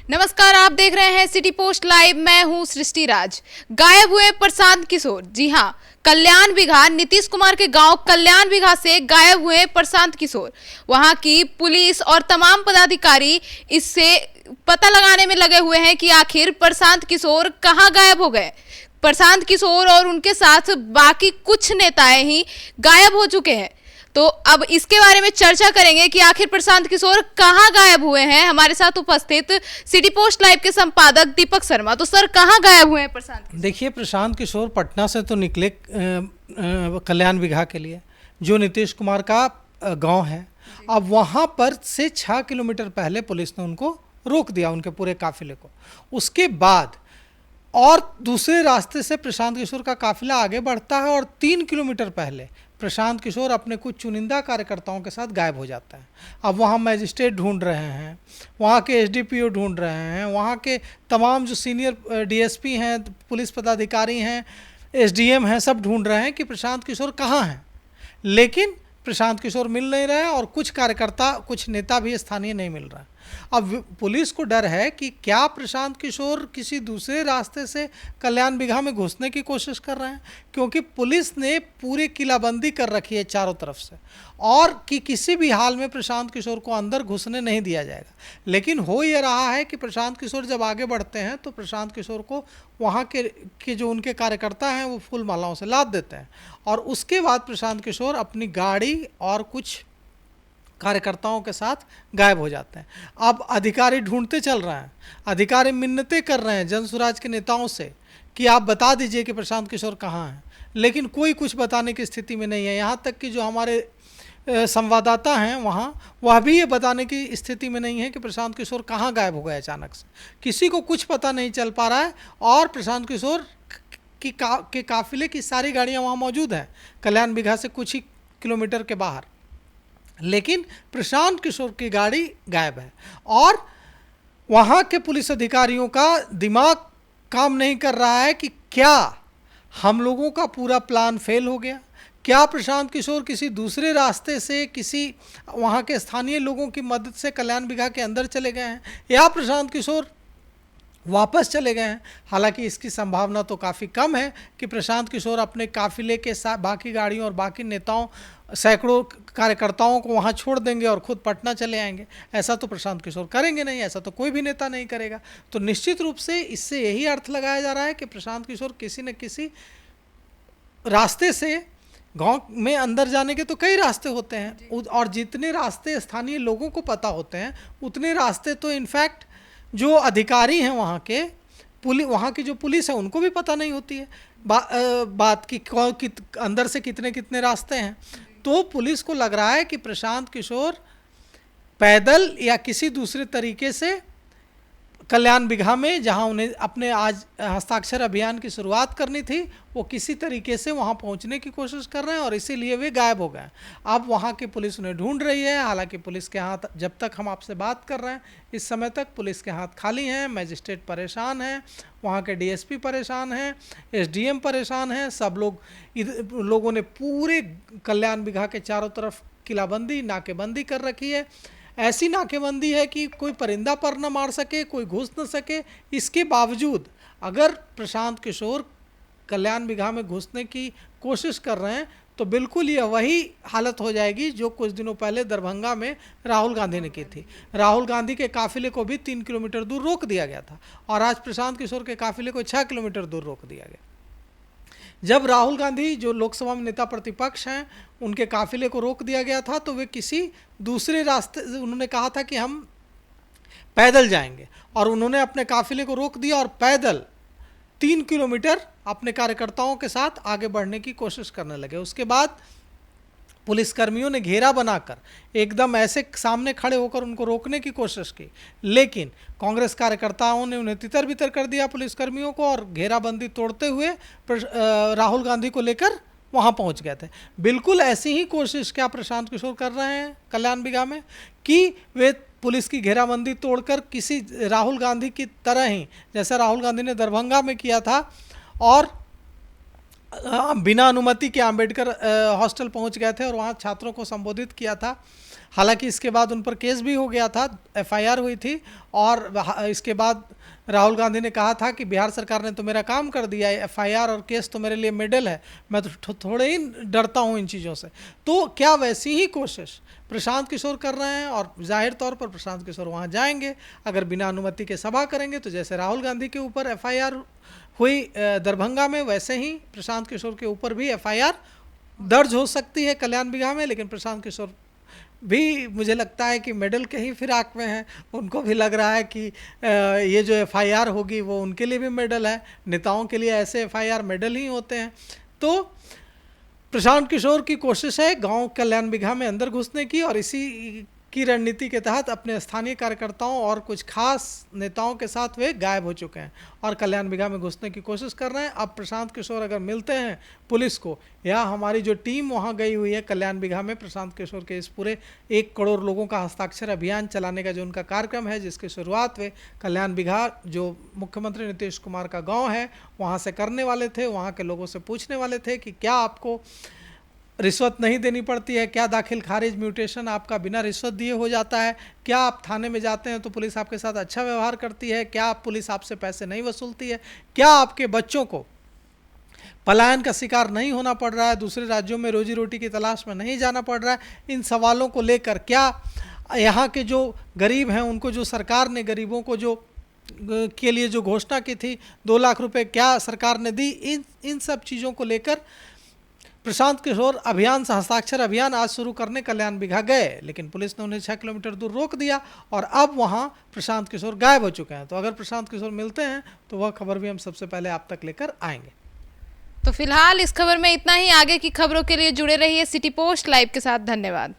नमस्कार, आप देख रहे हैं सिटी पोस्ट लाइव। मैं हूं सृष्टि राज। गायब हुए प्रशांत किशोर। जी हां, कल्याण बिघा, नीतीश कुमार के गांव कल्याण बिघा से गायब हुए प्रशांत किशोर। वहां की पुलिस और तमाम पदाधिकारी इससे पता लगाने में लगे हुए हैं कि आखिर प्रशांत किशोर कहां गायब हो गए। प्रशांत किशोर और उनके साथ बाकी कुछ नेताएं ही गायब हो चुके हैं। तो अब इसके बारे में चर्चा करेंगे कि आखिर प्रशांत किशोर कहां गायब हुए हैं। हमारे साथ उपस्थित सिटी पोस्ट लाइव के संपादक दीपक शर्मा। तो सर, कहां गायब हुए हैं प्रशांत किशोर? देखिए, प्रशांत किशोर पटना से तो निकले कल्याण बिघा के लिए, जो नीतीश कुमार का गांव है। अब वहां पर से 6 किलोमीटर पहले पुलिस ने उनको रोक दिया, उनके पूरे काफिले को। उसके बाद और दूसरे रास्ते से प्रशांत किशोर का काफिला आगे बढ़ता है और 3 किलोमीटर पहले प्रशांत किशोर अपने कुछ चुनिंदा कार्यकर्ताओं के साथ गायब हो जाता है। अब वहाँ मैजिस्ट्रेट ढूंढ रहे हैं, वहाँ के एसडीपीओ ढूंढ रहे हैं, वहाँ के तमाम जो सीनियर डीएसपी हैं, पुलिस पदाधिकारी हैं, एसडीएम हैं, सब ढूंढ रहे हैं कि प्रशांत किशोर कहाँ हैं। लेकिन प्रशांत किशोर मिल नहीं रहे और कुछ कार्यकर्ता, कुछ नेता भी स्थानीय नहीं मिल रहा है। अब पुलिस को डर है कि क्या प्रशांत किशोर किसी दूसरे रास्ते से कल्याण बिघा में घुसने की कोशिश कर रहे हैं, क्योंकि पुलिस ने पूरी किलाबंदी कर रखी है चारों तरफ से, और कि किसी भी हाल में प्रशांत किशोर को अंदर घुसने नहीं दिया जाएगा। लेकिन हो ये रहा है कि प्रशांत किशोर जब आगे बढ़ते हैं तो प्रशांत किशोर को वहाँ के जो उनके कार्यकर्ता हैं वो फूल मालाओं से लाद देते हैं, और उसके बाद प्रशांत किशोर अपनी गाड़ी और कुछ कार्यकर्ताओं के साथ गायब हो जाते हैं। अब अधिकारी ढूंढते चल रहे हैं, अधिकारी मिन्नतें कर रहे हैं जन स्वराज के नेताओं से कि आप बता दीजिए कि प्रशांत किशोर कहाँ हैं, लेकिन कोई कुछ बताने की स्थिति में नहीं है। यहाँ तक कि जो हमारे संवाददाता हैं वहाँ, वह भी ये बताने की स्थिति में नहीं है कि प्रशांत किशोर कहाँ गायब हो गए। अचानक से किसी को कुछ पता नहीं चल पा रहा है, और प्रशांत किशोर के काफिले की सारी गाड़ियाँ वहाँ मौजूद हैं कल्याण बिघा से कुछ ही किलोमीटर के बाहर, लेकिन प्रशांत किशोर की गाड़ी गायब है। और वहाँ के पुलिस अधिकारियों का दिमाग काम नहीं कर रहा है कि क्या हम लोगों का पूरा प्लान फेल हो गया, क्या प्रशांत किशोर किसी दूसरे रास्ते से किसी वहाँ के स्थानीय लोगों की मदद से कल्याण बिघा के अंदर चले गए हैं, या प्रशांत किशोर वापस चले गए हैं। हालांकि इसकी संभावना तो काफ़ी कम है कि प्रशांत किशोर अपने काफिले के साथ बाकी गाड़ियों और बाकी नेताओं, सैकड़ों कार्यकर्ताओं को वहां छोड़ देंगे और खुद पटना चले आएंगे। ऐसा तो प्रशांत किशोर करेंगे नहीं, ऐसा तो कोई भी नेता नहीं करेगा। तो निश्चित रूप से इससे यही अर्थ लगाया जा रहा है कि प्रशांत किशोर किसी न किसी रास्ते से, गांव में अंदर जाने के तो कई रास्ते होते हैं, और जितने रास्ते स्थानीय लोगों को पता होते हैं उतने रास्ते तो इनफैक्ट जो अधिकारी हैं वहाँ के, वहाँ की जो पुलिस है उनको भी पता नहीं होती है बात की अंदर से कितने कितने रास्ते हैं। तो पुलिस को लग रहा है कि प्रशांत किशोर पैदल या किसी दूसरे तरीके से कल्याण बिघा में, जहां उन्हें अपने आज हस्ताक्षर अभियान की शुरुआत करनी थी, वो किसी तरीके से वहां पहुंचने की कोशिश कर रहे हैं, और इसीलिए वे गायब हो गए। अब वहां की पुलिस उन्हें ढूंढ रही है। हालांकि पुलिस के हाथ, जब तक हम आपसे बात कर रहे हैं इस समय तक पुलिस के हाथ खाली हैं। मैजिस्ट्रेट परेशान हैं, वहाँ के डीएसपी परेशान हैं, एसडीएम परेशान हैं। सब लोगों ने पूरे कल्याण बिघा के चारों तरफ किलाबंदी, नाकेबंदी कर रखी है। ऐसी नाकेबंदी है कि कोई परिंदा पर न मार सके, कोई घुस न सके। इसके बावजूद अगर प्रशांत किशोर कल्याण बिघा में घुसने की कोशिश कर रहे हैं तो बिल्कुल यह वही हालत हो जाएगी जो कुछ दिनों पहले दरभंगा में राहुल गांधी ने की थी। राहुल गांधी के काफिले को भी 3 किलोमीटर दूर रोक दिया गया था, और आज प्रशांत किशोर के काफिले को 6 किलोमीटर दूर रोक दिया गया। जब राहुल गांधी, जो लोकसभा में नेता प्रतिपक्ष हैं, उनके काफिले को रोक दिया गया था, तो वे किसी दूसरे रास्ते, उन्होंने कहा था कि हम पैदल जाएंगे, और उन्होंने अपने काफिले को रोक दिया और पैदल 3 किलोमीटर अपने कार्यकर्ताओं के साथ आगे बढ़ने की कोशिश करने लगे। उसके बाद पुलिसकर्मियों ने घेरा बनाकर एकदम ऐसे सामने खड़े होकर उनको रोकने की कोशिश की, लेकिन कांग्रेस कार्यकर्ताओं ने उन्हें तितर बितर कर दिया पुलिसकर्मियों को, और घेराबंदी तोड़ते हुए राहुल गांधी को लेकर वहां पहुंच गए थे। बिल्कुल ऐसी ही कोशिश क्या प्रशांत किशोर कर रहे हैं कल्याण बिघा में, कि वे पुलिस की घेराबंदी तोड़कर किसी राहुल गांधी की तरह ही, जैसा राहुल गांधी ने दरभंगा में किया था और बिना अनुमति के अंबेडकर हॉस्टल पहुंच गए थे और वहां छात्रों को संबोधित किया था। हालांकि इसके बाद उन पर केस भी हो गया था, एफआईआर हुई थी, और इसके बाद राहुल गांधी ने कहा था कि बिहार सरकार ने तो मेरा काम कर दिया है, एफआईआर और केस तो मेरे लिए मेडल है, मैं तो थोड़े ही डरता हूँ इन चीज़ों से। तो क्या वैसी ही कोशिश प्रशांत किशोर कर रहे हैं? और जाहिर तौर पर प्रशांत किशोर वहाँ जाएंगे, अगर बिना अनुमति के सभा करेंगे तो जैसे राहुल गांधी के ऊपर एफआईआर हुई दरभंगा में, वैसे ही प्रशांत किशोर के ऊपर भी एफआईआर दर्ज हो सकती है कल्याण बिघा में। लेकिन प्रशांत किशोर भी मुझे लगता है कि मेडल के ही फिराक में हैं, उनको भी लग रहा है कि ये जो एफआईआर होगी वो उनके लिए भी मेडल है। नेताओं के लिए ऐसे एफआईआर मेडल ही होते हैं। तो प्रशांत किशोर की कोशिश है गांव कल्याण बिघा में अंदर घुसने की, और इसी की रणनीति के तहत अपने स्थानीय कार्यकर्ताओं और कुछ खास नेताओं के साथ वे गायब हो चुके हैं और कल्याण बिघा में घुसने की कोशिश कर रहे हैं। अब प्रशांत किशोर अगर मिलते हैं पुलिस को, या हमारी जो टीम वहां गई हुई है कल्याण बिघा में प्रशांत किशोर के इस पूरे 1 करोड़ लोगों का हस्ताक्षर अभियान चलाने का जो उनका कार्यक्रम है, जिसकी शुरुआत वे कल्याण बिघा जो मुख्यमंत्री नीतीश कुमार का गाँव है वहाँ से करने वाले थे, वहाँ के लोगों से पूछने वाले थे कि क्या आपको रिश्वत नहीं देनी पड़ती है, क्या दाखिल खारिज म्यूटेशन आपका बिना रिश्वत दिए हो जाता है, क्या आप थाने में जाते हैं तो पुलिस आपके साथ अच्छा व्यवहार करती है, क्या पुलिस आपसे पैसे नहीं वसूलती है, क्या आपके बच्चों को पलायन का शिकार नहीं होना पड़ रहा है, दूसरे राज्यों में रोजी रोटी की तलाश में नहीं जाना पड़ रहा है। इन सवालों को लेकर क्या यहाँ के जो गरीब हैं उनको जो सरकार ने गरीबों को जो के लिए जो घोषणा की थी 2 लाख रुपए क्या सरकार ने दी, इन सब चीज़ों को लेकर प्रशांत किशोर अभियान से हस्ताक्षर अभियान आज शुरू करने कल्याण बिघा गए, लेकिन पुलिस ने उन्हें 6 किलोमीटर दूर रोक दिया और अब वहां प्रशांत किशोर गायब हो चुके हैं। तो अगर प्रशांत किशोर मिलते हैं तो वह खबर भी हम सबसे पहले आप तक लेकर आएंगे। तो फिलहाल इस खबर में इतना ही। आगे की खबरों के लिए जुड़े रहिए सिटी पोस्ट लाइव के साथ। धन्यवाद।